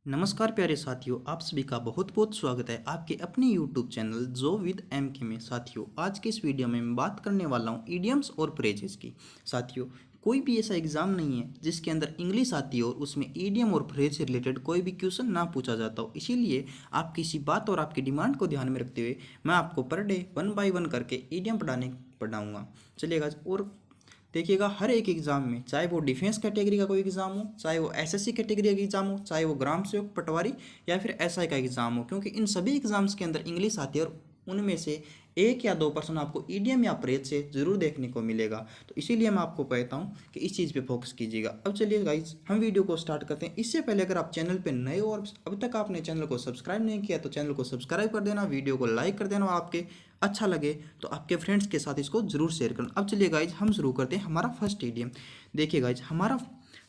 नमस्कार प्यारे साथियों, आप सभी का बहुत बहुत स्वागत है आपके अपने यूट्यूब चैनल जो विद एम के में। साथियों, आज के इस वीडियो में मैं बात करने वाला हूँ ईडियम्स और फ्रेजेस की। साथियों, कोई भी ऐसा एग्जाम नहीं है जिसके अंदर इंग्लिश आती हो और उसमें ईडियम और फ्रेज से रिलेटेड कोई भी क्वेश्चन ना पूछा जाता हो। इसीलिए आप किसी बात और आपकी डिमांड को ध्यान में रखते हुए मैं आपको पर डे 1 बाय 1 करके ईडियम पढ़ाऊँगा। चलिएगा, और देखिएगा हर एक एग्जाम में, चाहे वो डिफेंस कैटेगरी का कोई एग्जाम हो, चाहे वो एसएससी कैटेगरी का एग्जाम हो, चाहे वो ग्राम सेवक पटवारी या फिर एसआई का एग्जाम हो, क्योंकि इन सभी एग्जाम्स के अंदर इंग्लिश आती है और उनमें से 1 या 2% आपको ईडीएम या फ्रेज से जरूर देखने को मिलेगा। तो इसीलिए मैं आपको कहता हूँ कि इस चीज़ पे फोकस कीजिएगा। अब चलिए गाइज, हम वीडियो को स्टार्ट करते हैं। इससे पहले अगर आप चैनल पे नए हो और अभी तक आपने चैनल को सब्सक्राइब नहीं किया तो चैनल को सब्सक्राइब कर देना, वीडियो को लाइक कर देना और आपके अच्छा लगे तो आपके फ्रेंड्स के साथ इसको जरूर शेयर करना। अब चलिए गाइज, हम शुरू करते हैं हमारा फर्स्ट ईडीएम। देखिए गाइज, हमारा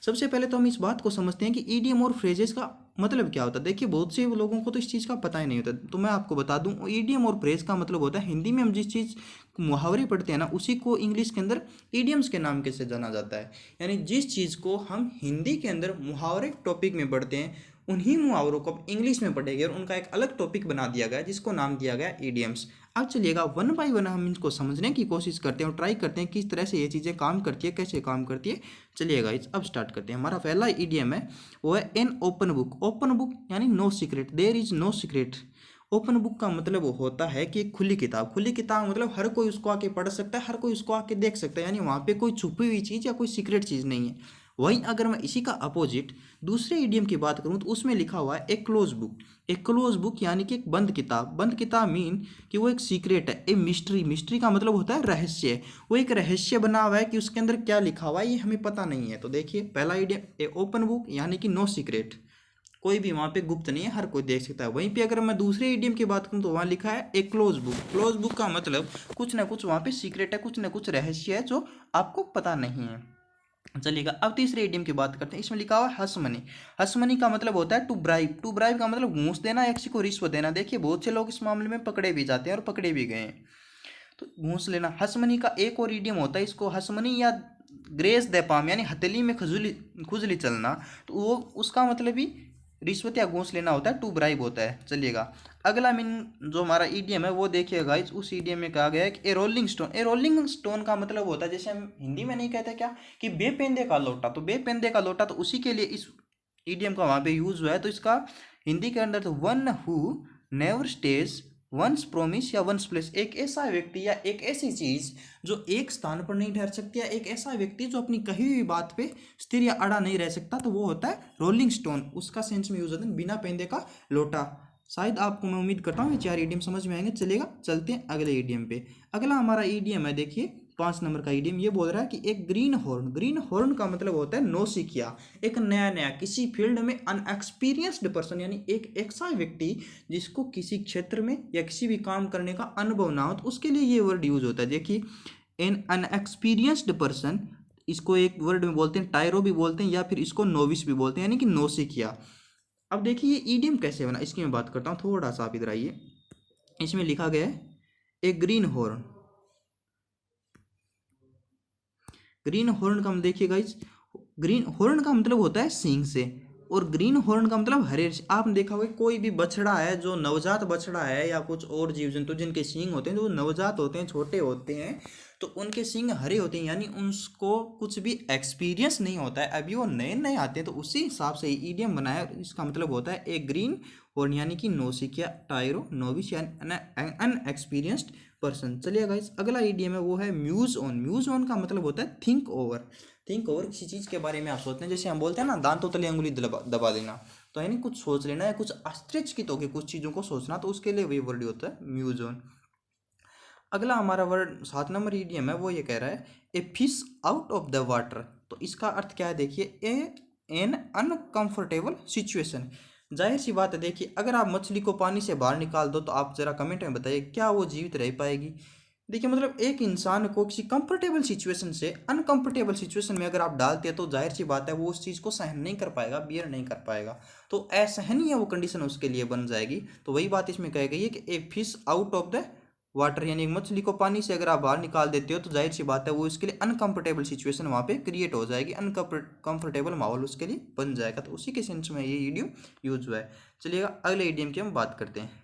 सबसे पहले तो हम इस बात को समझते हैं कि ईडीएम और फ्रेजेस का मतलब क्या होता है। देखिए, बहुत से लोगों को तो इस चीज़ का पता ही नहीं होता, तो मैं आपको बता दूं, ईडीएम और फ्रेज का मतलब होता है, हिंदी में हम जिस चीज़ मुहावरे पढ़ते हैं ना, उसी को इंग्लिश के अंदर ईडियम्स के नाम के से जाना जाता है। यानी जिस चीज़ को हम हिंदी के अंदर मुहावरे टॉपिक में पढ़ते हैं, उन्हीं मुहावरों को अब इंग्लिश में पढ़ेंगे और उनका एक अलग टॉपिक बना दिया गया जिसको नाम दिया गया ईडियम्स। अब चलिएगा 1 बाय 1 हम इनको समझने की कोशिश करते हैं और ट्राई करते हैं किस तरह से ये चीज़ें काम करती है, कैसे काम करती है। चलिएगा इस अब स्टार्ट करते हैं। हमारा पहला ईडीएम है वो है an open book. Open book यानी no secret, there is no secret. Open book का मतलब वो होता है कि एक खुली किताब। खुली किताब मतलब हर कोई उसको आके पढ़ सकता है, हर कोई उसको आके देख सकता है, यानी वहाँ पे कोई छुपी हुई चीज़ या कोई सीक्रेट चीज़ नहीं है। वहीं अगर मैं इसी का अपोजिट दूसरे ईडीएम की बात करूँ तो उसमें लिखा हुआ है ए क्लोज बुक। ए क्लोज बुक यानी कि एक बंद किताब। बंद किताब मीन कि वो एक सीक्रेट है। ए मिस्ट्री, मिस्ट्री का मतलब होता है रहस्य। वो एक रहस्य बना हुआ है कि उसके अंदर क्या लिखा हुआ है ये हमें पता नहीं है। तो देखिए, पहला ईडीएम ए ओपन बुक यानी कि नो सीक्रेट, कोई भी वहाँ पे गुप्त नहीं है, हर कोई देख सकता है। वहीं पे अगर मैं दूसरे ईडीएम की बात करूँ तो वहाँ लिखा है ए क्लोज बुक। क्लोज बुक का मतलब कुछ ना कुछ वहाँ पे सीक्रेट है, कुछ ना कुछ रहस्य है जो आपको पता नहीं है। चलिएगा, अब तीसरे ईडीएम की बात करते हैं। इसमें लिखा हुआ है हस मनी। हस मनी का मतलब होता है टू ब्राइब। टू ब्राइब का मतलब घूस देना या किसी को रिश्वत देना। देखिए, बहुत से लोग इस मामले में पकड़े भी जाते हैं और पकड़े भी गए हैं। तो घूस लेना। हसमनी का एक और ईडियम होता है, इसको हसमनी या ग्रेस दे पाम यानी हथेली में खुजली खुजली चलना। तो वो उसका मतलब भी रिश्वत या घूस लेना होता है, टू ब्राइब होता है। चलिएगा, अगला मीन जो हमारा ईडीएम है वो देखिएगा, इस उस ईडीएम में कहा गया है कि ए रोलिंग स्टोन। ए रोलिंग स्टोन का मतलब होता है, जैसे हम हिंदी में नहीं कहते क्या कि बेपेंदे का लोटा, तो बेपेंदे का लोटा, तो उसी के लिए इस ईडीएम का वहाँ पे यूज हुआ है। तो इसका हिंदी के अंदर तो one who never stage once promise या वंस प्लेस, एक ऐसा व्यक्ति या एक ऐसी चीज जो एक स्थान पर नहीं ठहर सकती, या एक ऐसा व्यक्ति जो अपनी कही हुई बात पे स्थिर या अड़ा नहीं रह सकता, तो वो होता है रोलिंग स्टोन। उसका सेंस में यूज होता है बिना पेंदे का लोटा। शायद आपको, मैं उम्मीद करता हूँ, ये 4 ईडीएम समझ में आएंगे। चलेगा, चलते हैं अगले ईडीएम पे। अगला हमारा ईडीएम है, देखिए 5 नंबर का ईडीएम। ये बोल रहा है कि एक ग्रीन हॉर्न। ग्रीन हॉर्न का मतलब होता है नौसिखिया, एक नया नया किसी फील्ड में अनएक्सपीरियंस्ड पर्सन, यानी एक ऐसा व्यक्ति जिसको किसी क्षेत्र में या किसी भी काम करने का अनुभव ना हो, तो उसके लिए ये वर्ड यूज होता है। देखिए, एन अनएक्सपीरियंस्ड पर्सन, इसको एक वर्ड में बोलते हैं टायरो भी बोलते हैं, या फिर इसको नोविस भी बोलते हैं, यानी कि नौसिखिया। अब देखिए ये ईडीएम कैसे बना, इसकी मैं बात करता हूँ। थोड़ा सा आप इधर आइए। इसमें लिखा गया है ए ग्रीन हॉर्न। ग्रीन हॉर्न का हम देखिए गाइस, ग्रीन हॉर्न का मतलब होता है सींग से, और ग्रीन हॉर्न का मतलब हरे। आपने देखा होगा कोई भी बछड़ा है, जो नवजात बछड़ा है या कुछ और जीव जंतु जिनके सींग होते हैं, जो नवजात होते हैं, छोटे होते हैं, तो उनके सींग हरे होते हैं, यानी उनको कुछ भी एक्सपीरियंस नहीं होता है, अभी वो नए नए आते हैं। तो उसी हिसाब से ईडीएम बनाया। इसका मतलब होता है ए ग्रीन हॉर्न यानी कि नौसिखिया, टायरो, नोविस यानी अनएक्सपीरियंस्ड पर्सन। चलिए गाइस, अगला ईडीएम है वो है म्यूज ऑन। म्यूज ऑन का मतलब होता है थिंक ओवर। थिंक ओवर, किसी चीज़ के बारे में आप सोचते हैं, जैसे हम बोलते हैं ना दांतों तले अंगुली दबा देना, तो यानी कुछ सोच लेना या कुछ आश्चर्यचकित होकर कुछ चीज़ों को सोचना, तो उसके लिए वही वर्ड होता है म्यूज ऑन। अगला हमारा वर्ड 7 नंबर ईडीएम है, वो ये कह रहा है a fish out of the water. तो इसका अर्थ क्या है, देखिए, ए एन अनकंफर्टेबल सिचुएशन। जाहिर सी बात है, देखिए अगर आप मछली को पानी से बाहर निकाल दो तो आप जरा कमेंट में बताइए क्या वो जीवित रह पाएगी। देखिए, मतलब एक इंसान को किसी कंफर्टेबल सिचुएशन से अनकंफर्टेबल सिचुएशन में अगर आप डालते हैं तो जाहिर सी बात है वो उस चीज़ को सहन नहीं कर पाएगा, बियर नहीं कर पाएगा, तो असहनीय वो कंडीशन उसके लिए बन जाएगी। तो वही बात इसमें कही गई है कि a fish out of the water यानी मछली को पानी से अगर आप बाहर निकाल देते हो तो जाहिर सी बात है वो इसके लिए अनकंफर्टेबल सिचुएशन वहाँ पे क्रिएट हो जाएगी, अनकंफर्टेबल माहौल उसके लिए बन जाएगा। तो उसी के सेंस में ये इडियम यूज हुआ है। चलिएगा अगले इडियम की हम बात करते हैं।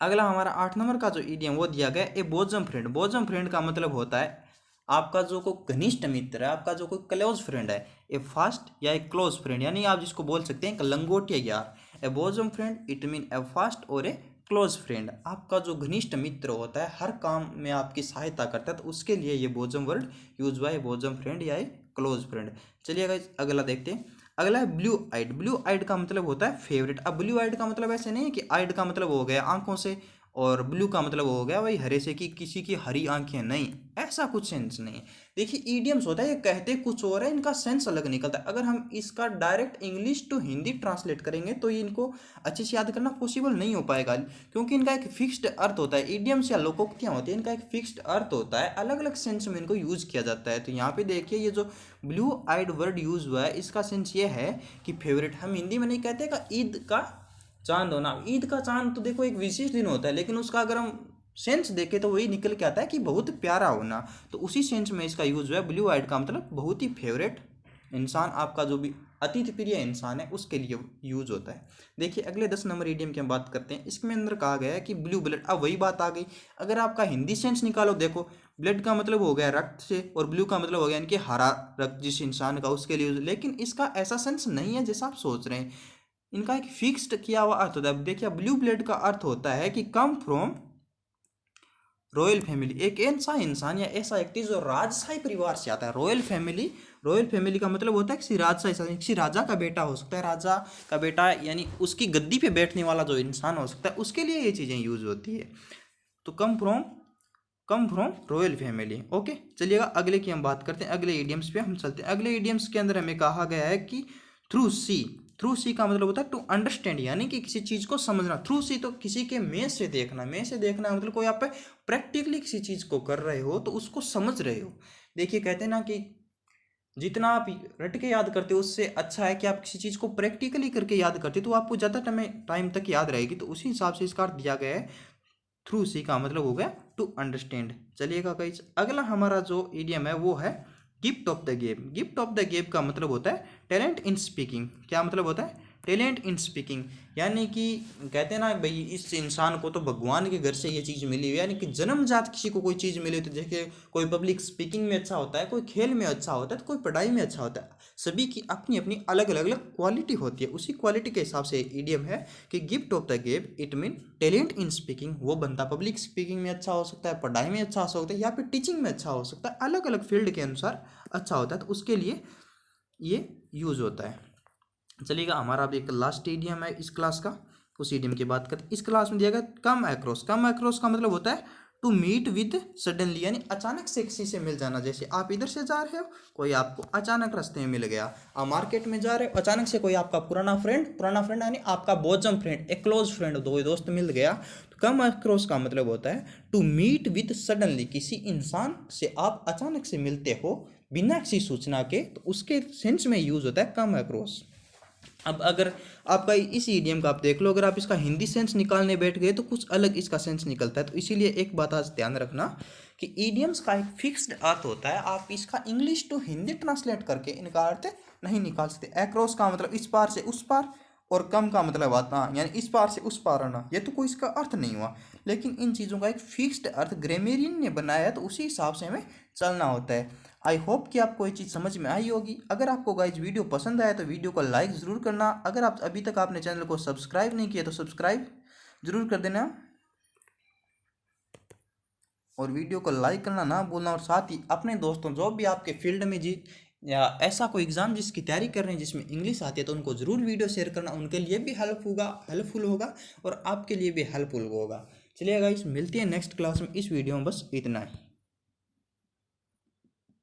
अगला हमारा 8 नंबर का जो इडियम वो दिया गया ए बोजम फ्रेंड। बोजम फ्रेंड का मतलब होता है आपका जो कोई घनिष्ठ मित्र है, आपका जो कोई क्लोज फ्रेंड है, ए फास्ट या ए क्लोज फ्रेंड, यानी आप जिसको बोल सकते हैं लंगोटिया यार। A bosom friend it mean a fast or a close friend, आपका जो घनिष्ठ मित्र होता है, हर काम में आपकी सहायता करता है, तो उसके लिए ये बोजम वर्ड यूज हुआ है, बोजम फ्रेंड या ए क्लोज फ्रेंड। चलिए गाइस अगला देखते हैं। अगला है ब्लू आइड। ब्लू आइड का मतलब होता है फेवरेट। अब ब्लू आइड का मतलब ऐसे नहीं है कि आइड का मतलब हो गया आंखों से और ब्लू का मतलब हो गया भाई हरे से कि किसी की हरी आंखें, नहीं, ऐसा कुछ सेंस नहीं है। देखिए ईडियम्स होता है ये कहते कुछ और है, इनका सेंस अलग निकलता है। अगर हम इसका direct English to Hindi translate करेंगे तो ये इनको अच्छे से याद करना पॉसिबल नहीं हो पाएगा, क्योंकि इनका एक फिक्स्ड अर्थ होता है। ईडियम्स या लोकोक्तियाँ होती है, इनका एक फिक्स्ड अर्थ होता है, अलग अलग सेंस में इनको यूज किया जाता है। तो यहाँ पे देखिए ये जो ब्लू आइड वर्ड यूज हुआ है इसका सेंस ये है कि फेवरेट। हम हिंदी में नहीं कहते का ईद का चांद होना। ईद का चांद तो देखो एक विशेष दिन होता है, लेकिन उसका अगर हम सेंस देखें तो वही निकल के आता है कि बहुत प्यारा होना। तो उसी सेंस में इसका यूज हुआ है। ब्लू आइड का मतलब बहुत ही फेवरेट इंसान, आपका जो भी अतिथि प्रिय इंसान है उसके लिए यूज होता है। देखिए अगले 10 नंबर इडियम की हम बात करते हैं। इसके अंदर कहा गया है कि ब्लू ब्लड। अब वही बात आ गई, अगर आपका हिंदी सेंस निकालो, देखो ब्लड का मतलब हो गया रक्त से और ब्लू का मतलब हो गया इनके हरा रक्त जिस इंसान का, उसके लिए। लेकिन इसका ऐसा सेंस नहीं है जैसा आप सोच रहे हैं, इनका एक फिक्स्ड किया हुआ अर्थ होता है। देखिए ब्लू ब्लड का अर्थ होता है कि कम फ्रॉम रॉयल फैमिली, एक ऐसा इंसान या ऐसा व्यक्ति जो राजशाही परिवार से आता है। रॉयल फैमिली, रॉयल फैमिली का मतलब होता है किसी राजशाही, किसी राजा का बेटा हो सकता है, राजा का बेटा यानी उसकी गद्दी पे बैठने वाला जो इंसान हो सकता है, उसके लिए ये चीज़ें यूज होती है। तो come from royal family. Okay चलिएगा अगले की हम बात करते हैं। अगले इडियम्स पे हम चलते हैं। अगले इडियम्स के अंदर हमें कहा गया है कि थ्रू सी। थ्रू सी का मतलब होता है टू अंडरस्टैंड, यानी कि किसी चीज़ को समझना। थ्रू सी तो किसी के में से देखना। में से देखना मतलब कोई आप प्रैक्टिकली किसी चीज़ को कर रहे हो तो उसको समझ रहे हो। देखिए कहते हैं ना कि जितना आप रट के याद करते हो उससे अच्छा है कि आप किसी चीज़ को प्रैक्टिकली करके याद करते हो तो आपको ज़्यादा टाइम तक याद रहेगी। तो उसी हिसाब से इसका अर्थ दिया गया है। थ्रू सी का मतलब हो गया टू अंडरस्टैंड। चलिएगा गाइस अगला हमारा जो इडियम है वो है gift of the gab. Gift of the gab का मतलब होता है टैलेंट इन स्पीकिंग। क्या मतलब होता है? टैलेंट इन स्पीकिंग, यानी कि कहते हैं ना भाई इस इंसान को तो भगवान के घर से ये चीज़ मिली हुई है, यानी कि जन्मजात किसी को कोई चीज़ मिली तो देखिए कोई पब्लिक स्पीकिंग में अच्छा होता है, कोई खेल में अच्छा होता है, तो कोई पढ़ाई में अच्छा होता है। सभी की अपनी अपनी अलग अलग अलग क्वालिटी होती है। उसी क्वालिटी के हिसाब से इडियम है कि gift of the gab it mean talent in speaking. वो बंदा पब्लिक स्पीकिंग में अच्छा हो सकता है, पढ़ाई में अच्छा हो सकता है, या फिर टीचिंग में अच्छा हो सकता है, अलग अलग फील्ड के अनुसार अच्छा होता है। तो उसके लिए ये यूज होता है। चलिएगा हमारा अब एक लास्ट इडियम है इस क्लास का, उस इडियम की बात करते हैं। इस क्लास में दिया गया कम अक्रॉस। कम अक्रॉस का मतलब होता है टू मीट विद सडनली, यानी अचानक से किसी से मिल जाना। जैसे आप इधर से जा रहे हो, कोई आपको अचानक रास्ते में मिल गया। आप मार्केट में जा रहे हो, अचानक से कोई आपका पुराना फ्रेंड यानी आपका बोजम फ्रेंड, एक क्लोज फ्रेंड, दो दोस्त मिल गया। तो कम अक्रॉस का मतलब होता है टू मीट विद सडनली, किसी इंसान से आप अचानक से मिलते हो बिना किसी सूचना के, तो उसके सेंस में यूज होता है कम अक्रॉस। अब अगर आपका इस ईडियम का आप देख लो, अगर आप इसका हिंदी सेंस निकालने बैठ गए तो कुछ अलग इसका सेंस निकलता है। तो इसीलिए एक बात आज ध्यान रखना कि ईडियम्स का एक फिक्स्ड अर्थ होता है। आप इसका इंग्लिश टू हिंदी ट्रांसलेट करके इनका अर्थ नहीं निकाल सकते। एक्रॉस का मतलब इस पार से उस पार, और कम का मतलब आता यानी इस पार से उस पार आना, ये तो कोई इसका अर्थ नहीं हुआ। लेकिन इन चीज़ों का एक फिक्स्ड अर्थ ग्रामेरियन ने बनाया है, तो उसी हिसाब से हमें चलना होता है। आई होप कि आपको ये चीज़ समझ में आई होगी। अगर आपको गाइज वीडियो पसंद आया तो वीडियो को लाइक ज़रूर करना। अगर आप अभी तक आपने चैनल को सब्सक्राइब नहीं किया तो सब्सक्राइब ज़रूर कर देना, और वीडियो को लाइक करना ना भूलना। और साथ ही अपने दोस्तों जो भी आपके फील्ड में या ऐसा कोई एग्ज़ाम जिसकी तैयारी कर रहे हैं जिसमें इंग्लिश आती है, तो उनको ज़रूर वीडियो शेयर करना। उनके लिए भी हेल्पफुल होगा और आपके लिए भी हेल्पफुल होगा। चलिए गाइस मिलती है नेक्स्ट क्लास में। इस वीडियो में बस इतना ही।